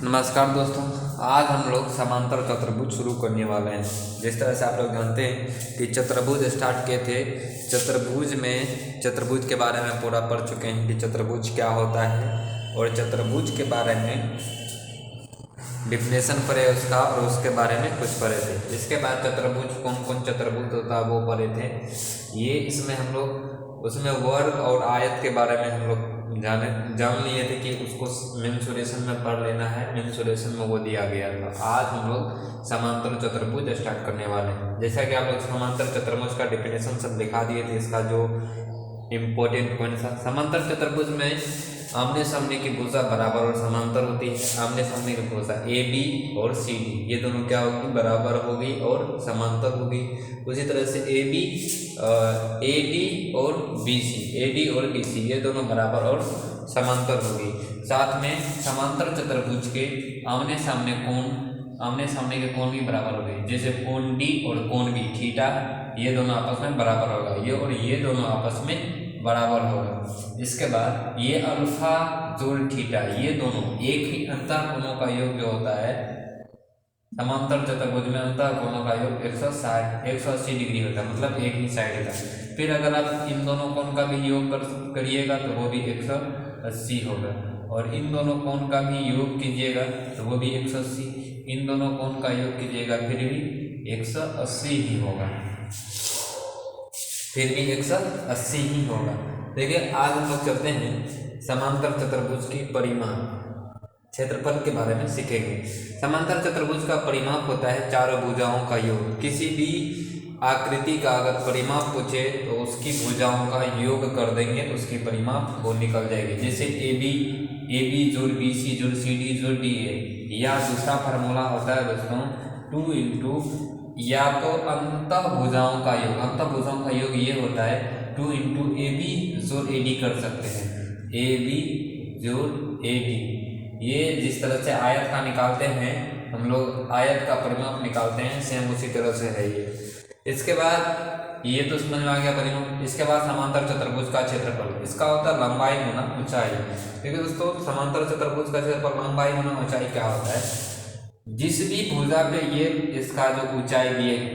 नमस्कार दोस्तों, आज हम लोग समांतर चतुर्भुज शुरू करने वाले हैं। जिस तरह से आप लोग जानते हैं कि चतुर्भुज स्टार्ट किए थे, चतुर्भुज के बारे में पूरा पढ़ चुके हैं कि चतुर्भुज क्या होता है और चतुर्भुज के बारे में डिफिनेशन पढ़े उसका और उसके बारे में कुछ पढ़े थे। इसके बाद चतुर्भुज कौन कौन चतुर्भुज होता है वो पढ़े थे। ये इसमें हम लोग उसमें वर्ग और आयत के बारे में हम लोग जान लिए थे कि उसको मेंसुरेशन में पढ़ लेना है। मेंसुरेशन में वो दिया गया था। आज हम लोग समांतर चतुर्भुज स्टार्ट करने वाले हैं। जैसा कि आप लोग समांतर चतुर्भुज का डिफिनेशन सब दिखा दिए थे, इसका जो इम्पोर्टेंट पॉइंट था। समांतर चतुर्भुज में आमने सामने की भुजा बराबर और समांतर होती है। आमने सामने की भुजा ए बी और सी डी ये दोनों क्या होगी, बराबर होगी और समांतर होगी। उसी तरह से ए डी और बी सी ये दोनों बराबर और समांतर होगी। साथ में समांतर चतुर्भुज के आमने सामने के कोण भी बराबर होंगे। जैसे कोण डी और कोण बी थीटा ये दोनों आपस में बराबर होगा, ये और ये दोनों आपस में बराबर होगा। इसके बाद ये अल्फा जोड़ थीटा ये दोनों एक ही अंतः कोणों का योग जो होता है समांतर चतुर्भुज में अंतः कोणों का योग 180 डिग्री होता है, मतलब एक ही साइड का। फिर अगर आप इन दोनों कोण का भी योग करिएगा तो वो भी 180 होगा, और इन दोनों कोण का भी योग कीजिएगा तो वो भी 180। इन दोनों कोण का योग कीजिएगा फिर भी 180 ही होगा, फिर भी 180 ही होगा। देखिए आज हम लोग चलते हैं समांतर चतुर्भुज की परिमाप क्षेत्रफल के बारे में सीखेंगे। समांतर चतुर्भुज का परिमाप होता है चारों भुजाओं का योग। किसी भी आकृति का अगर परिमाप पूछे तो उसकी भुजाओं का योग कर देंगे तो उसकी परिमाप वो निकल जाएगी। जैसे ए बी जोड़ बी सी जोड़ सी डी जोड़ डी ए, या दूसरा फार्मूला होता है दोस्तों 2 इंटू या तो अंतः भुजाओं का योग ये होता है 2 इंटू ए बी जोड़ ए डी कर सकते हैं। ए बी जोड़ ए डी ये जिस तरह से आयत का निकालते हैं हम लोग, आयत का परिमाप निकालते हैं, सेम उसी तरह से है ये। इसके बाद ये तो समझ में आ गया परिमाप। इसके बाद समांतर चतुर्भुज का क्षेत्रफल, इसका होता है लंबाई गुना ऊंचाई। देखिए दोस्तों, समांतर चतुर्भुज का क्षेत्रफल लंबाई गुना ऊंचाई क्या होता है, जिस भी भुजा पे ये इसका जो ऊंचाई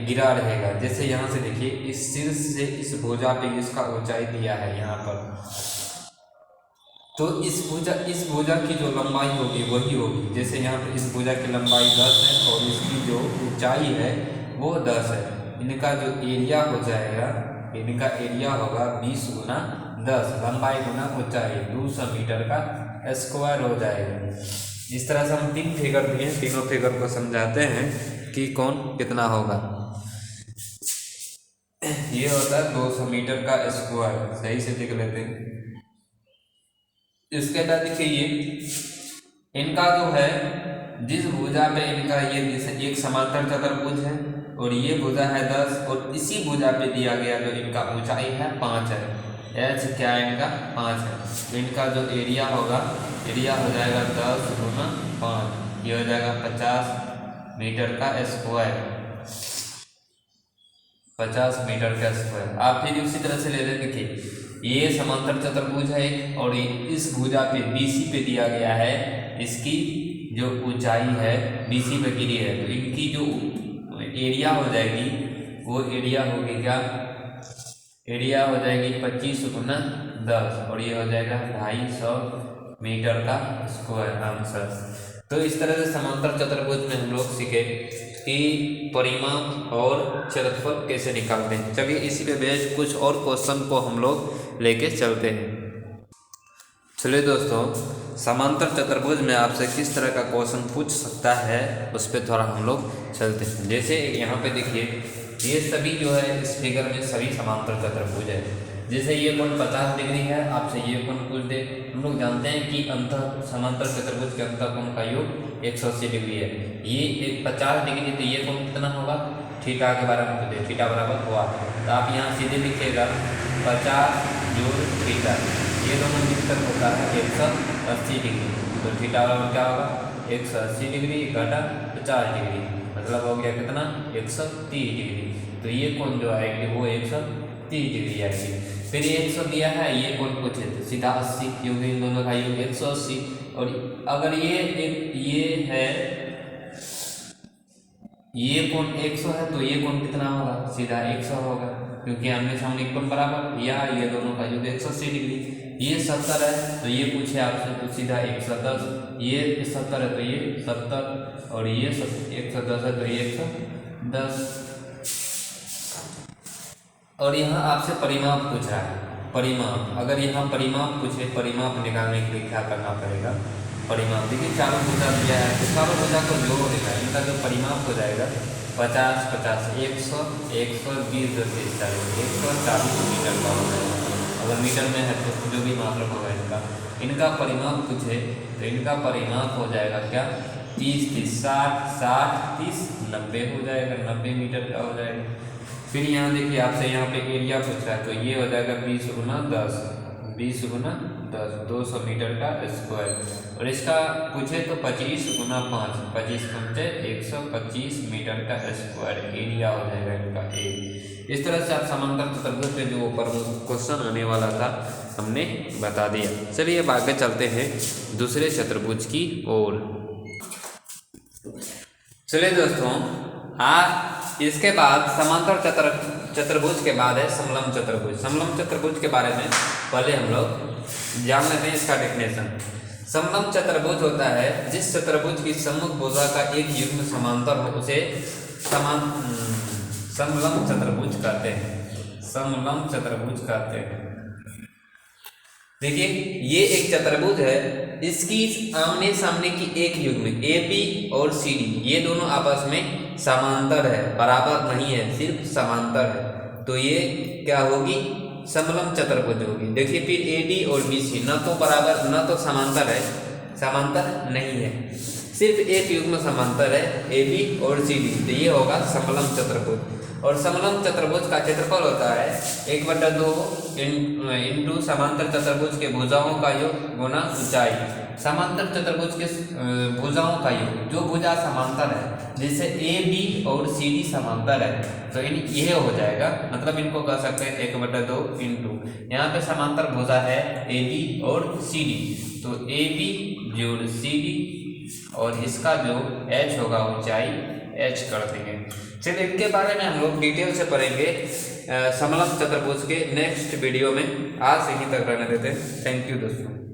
गिरा रहेगा, जैसे यहाँ से देखिए इस शीर्ष से इस भुजा पे इसका ऊंचाई दिया है यहाँ पर, तो इस भुजा की जो लंबाई होगी वही होगी। जैसे यहाँ पे इस भुजा की लंबाई 10 है और इसकी जो ऊंचाई है वो 10 है। इनका जो एरिया हो जाएगा, इनका एरिया होगा 20 गुना 10, लंबाई गुना ऊंचाई 200 मीटर का स्क्वायर हो जाएगा। इस तरह से हम 3 फिगर दिए, तीनों फिगर को समझाते हैं कि कौन कितना होगा। ये होता है 200 मीटर का स्क्वायर, सही से देख लेते हैं। इसके बाद देखिए इनका जो है जिस भुजा पे इनका ये एक समांतर चतुर्भुज है और ये भुजा है 10, और इसी भुजा पे दिया गया जो इनका ऊंचाई है 5 है। एच क्या है इनका 5 है। तो इनका जो एरिया होगा, एरिया हो जाएगा 10 गुना 5, ये हो जाएगा 50 मीटर का स्क्वायर, 50 मीटर का स्क्वायर। आप फिर उसी तरह से ले लें। देखिए ये समांतर चतुर्भुज है एक, और इस भुजा पे BC पे दिया गया है, इसकी जो ऊंचाई है BC पे गिरी है, तो इनकी जो एरिया हो जाएगी वो एरिया होगी क्या, एरिया हो जाएगी 25 गुना 10, और ये हो जाएगा 250 मीटर का स्क्वायर आंसर। तो इस तरह से समांतर चतुर्भुज में हम लोग सीखे कि परिमाप और क्षेत्रफल कैसे निकालते हैं। चलिए इसी पे बेस्ड कुछ और क्वेश्चन को हम लोग लेके चलते हैं। चलिए दोस्तों, समांतर चतुर्भुज में आपसे किस तरह का क्वेश्चन पूछ सकता है उस पर थोड़ा हम लोग चलते हैं। जैसे यहाँ पे देखिए ये सभी जो है इस फिगर में सभी समांतर चतुर्भुज है। जैसे ये कोण 50 डिग्री है, आपसे ये कोण पूछ दे। हम लोग जानते हैं कि समांतर चतुर्भुज के अंतः कोण का योग 180 डिग्री है। ये एक 50 डिग्री, तो ये कोण कितना होगा, थीटा के बारे में पूछे, थीटा बराबर हुआ। तो आप यहाँ सीधे लिखिएगा 50 जोड़ थीटा, ये दोनों मिलकर होता है 180 डिग्री। तो थीटा बराबर क्या होगा, 180 डिग्री घटा 50 डिग्री, मतलब हो गया कितना 130 डिग्री। तो ये कोण जो आएगी वो 130 डिग्री आएगी। फिर ये 100 दिया है, ये कोण पूछे थे सीधा 80, क्योंकि इन दोनों का योग 180। और अगर ये है, ये कोण 100 है तो ये कोण कितना होगा, सीधा 100 होगा, क्योंकि आमने सामने कोण बराबर, या ये दोनों का योग 180 डिग्री। ये 70 है तो ये पूछे आपसे तो सीधा 110, ये 70 है तो ये 70, और ये 110 है तो ये 110। और यहाँ आपसे परिमाप पूछ रहा है, परिमाप। अगर यहाँ परिमाप पूछे, परिमाप निकालने के लिए क्या करना पड़ेगा, परिमाप देखिए चारों भुजा दिया है तो चारों भुजा को जोड़ देगा, इनका जो परिमाप हो जाएगा 50 50 100 120 30 40 140 मीटर का हो जाएगा। अगर मीटर में है तो जो भी मात्रक होगा इनका परिमाप पूछे तो इनका परिमाप हो जाएगा क्या, 30 30 60 60 30 90 हो जाएगा, 90 मीटर का हो जाएगा। फिर यहाँ देखिए आपसे यहाँ पे एरिया पूछ रहा है तो ये हो जाएगा 20 गुना 10, 20 गुना 10 200 मीटर का स्क्वायर। और इसका पूछे तो 25 गुना 5, 25 पंचे 125 मीटर का स्क्वायर एरिया हो जाएगा इनका ए। इस तरह से आप समांतर चतुर्भुज पे जो ऊपर क्वेश्चन आने वाला था हमने बता दिया। चलिए अब आगे चलते हैं दूसरे चतुर्भुज की ओर। चलिए दोस्तों, इसके बाद समांतर चतुर्भुज के बाद है समलंब चतुर्भुज। समलंब चतुर्भुज के बारे में पहले हम लोग जान लेते हैं इसका डेफिनेशन। समलंब चतुर्भुज होता है जिस चतुर्भुज की सम्मुख भुजा का एक युग्म समांतर हो उसे समलंब चतुर्भुज कहते हैं। समलंब चतुर्भुज कहते हैं। देखिए ये एक चतुर्भुज है, इसकी आमने सामने की एक युग्म AB और CD ये दोनों आपस में समांतर है, बराबर नहीं है, सिर्फ समांतर है, तो ये क्या होगी, समलंब चतुर्भुज होगी। देखिए फिर AD और BC न तो बराबर न तो समांतर है, समांतर नहीं है, सिर्फ एक युग्म समांतर है AB और CD, तो ये होगा समलंब चतुर्भुज। और समलंब चतुर्भुज का क्षेत्रफल होता है 1/2 इंटू समांतर चतुर्भुज के भुजाओं का योग गुना ऊंचाई। समांतर चतुर्भुज के भुजाओं का योग, जो भुजा समांतर है जैसे AB और CD समांतर है तो यह हो जाएगा, मतलब इनको कह सकते हैं 1/2 इंटू, यहाँ पे समांतर भुजा है AB और CD, तो AB जोड़ CD और इसका जो h होगा ऊंचाई h कर देंगे। चलिए इनके बारे में हम लोग डिटेल से पढ़ेंगे समलंब चतुर्भुज के नेक्स्ट वीडियो में। आज यहीं तक रहने देते हैं। थैंक यू दोस्तों।